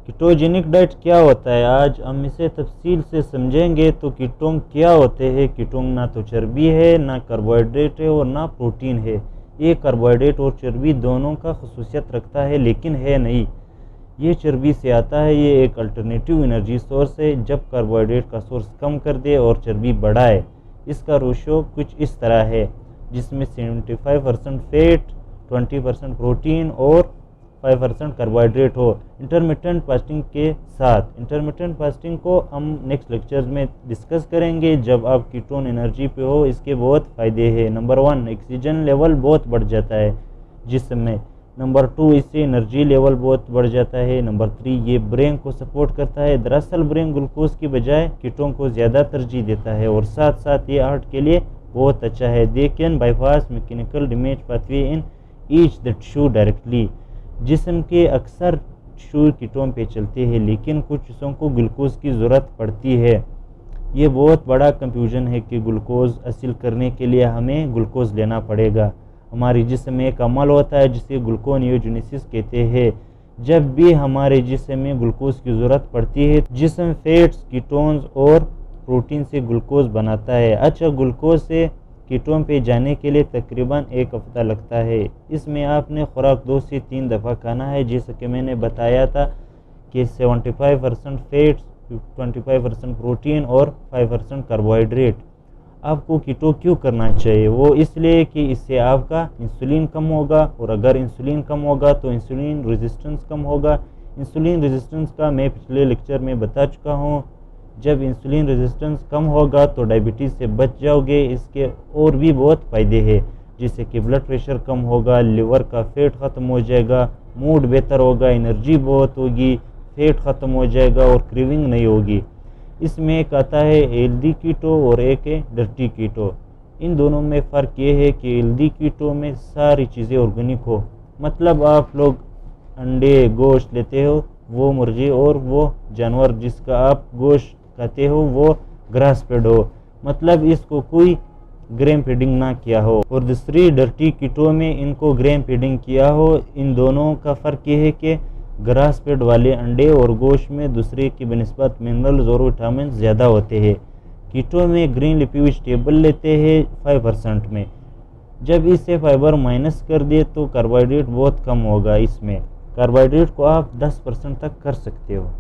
Ketogenic diet क्या होता है, आज हम इसे तफसील से समझेंगे। तो कीटोन क्या होते हैं? कीटोन ना तो चर्बी है, ना कार्बोहाइड्रेट है और ना प्रोटीन है। ये कार्बोहाइड्रेट और चर्बी दोनों का खसूसियत रखता है लेकिन है नहीं। ये चर्बी से आता है, ये एक अल्टरनेटिव एनर्जी सोर्स है जब कार्बोहाइड्रेट का सोर्स कम कर दे और चर्बी बढ़ाए। इसका रेशो कुछ इस तरह है, जिसमें 75% फैट, 20% प्रोटीन और 5% कार्बोहाइड्रेट हो, इंटरमिटेंट फास्टिंग के साथ। इंटरमिटेंट फास्टिंग को हम नेक्स्ट लेक्चर्स में डिस्कस करेंगे जब आप कीटोन एनर्जी पे हो। इसके बहुत फ़ायदे हैं। नंबर 1, ऑक्सीजन लेवल बहुत बढ़ जाता है जिस्म में। नंबर 2, इससे एनर्जी लेवल बहुत बढ़ जाता है। नंबर 3, ये ब्रेन को सपोर्ट करता है। दरअसल ब्रेन ग्लूकोज की बजाय कीटोन को ज़्यादा तरजीह देता है और साथ साथ ये हार्ट के लिए बहुत अच्छा है। They can bypass mechanical damage pathway in each the tissue directly. जिस्म के अक्सर टिश्यू कीटोन पे चलते हैं लेकिन कुछ हिस्सों को ग्लूकोज की ज़रूरत पड़ती है। ये बहुत बड़ा कंफ्यूजन है कि ग्लूकोज हासिल करने के लिए हमें ग्लूकोज लेना पड़ेगा। हमारे जिस्म में एक अमल होता है जिसे ग्लूकोनियोजेनेसिस कहते हैं। जब भी हमारे जिस्म में ग्लूकोज की ज़रूरत पड़ती है, जिस्म फैट्स, कीटोन्स और प्रोटीन से ग्लूकोज बनाता है। अच्छा, ग्लूकोज से कीटोन पे जाने के लिए तकरीबन 1 हफ्ता लगता है। इसमें आपने खुराक 2 से 3 दफ़ा खाना है। जैसे कि मैंने बताया था कि 75% फैट्स, 25% प्रोटीन और 5% कार्बोहाइड्रेट। आपको कीटो क्यों करना चाहिए? वो इसलिए कि इससे आपका इंसुलिन कम होगा, और अगर इंसुलिन कम होगा तो इंसुलिन रेजिस्टेंस कम होगा। इंसुलिन रेजिस्टेंस का मैं पिछले लेक्चर में बता चुका हूँ। जब इंसुलिन रेजिस्टेंस कम होगा तो डायबिटीज़ से बच जाओगे। इसके और भी बहुत फ़ायदे हैं, जैसे कि ब्लड प्रेशर कम होगा, लिवर का फैट ख़त्म हो जाएगा, मूड बेहतर होगा, एनर्जी बहुत होगी, फैट ख़त्म हो जाएगा और क्रेविंग नहीं होगी। इसमें एक आता है हेल्दी कीटो और एक है डर्टी कीटो। इन दोनों में फ़र्क ये है कि हेल्दी कीटो में सारी चीज़ें ऑर्गेनिक हो, मतलब आप लोग अंडे, गोश्त लेते हो वो मुर्गी, और वो जानवर जिसका आप गोश्त खाते हो वो ग्रास फेड हो, मतलब इसको कोई ग्रेन फीडिंग ना किया हो। और दूसरी डर्टी कीटो में इनको ग्रेन फीडिंग किया हो। इन दोनों का फ़र्क ये है कि ग्रास फेड वाले अंडे और गोश्त में दूसरे की बनिस्बत मिनरल्स और विटामिन ज़्यादा होते हैं। कीटो में ग्रीन लीफी वेजिटेबल लेते हैं 5% में। जब इससे फाइबर माइनस कर दिए तो कार्बोहाइड्रेट बहुत कम होगा। इसमें कार्बोहाइड्रेट को आप 10% तक कर सकते हो।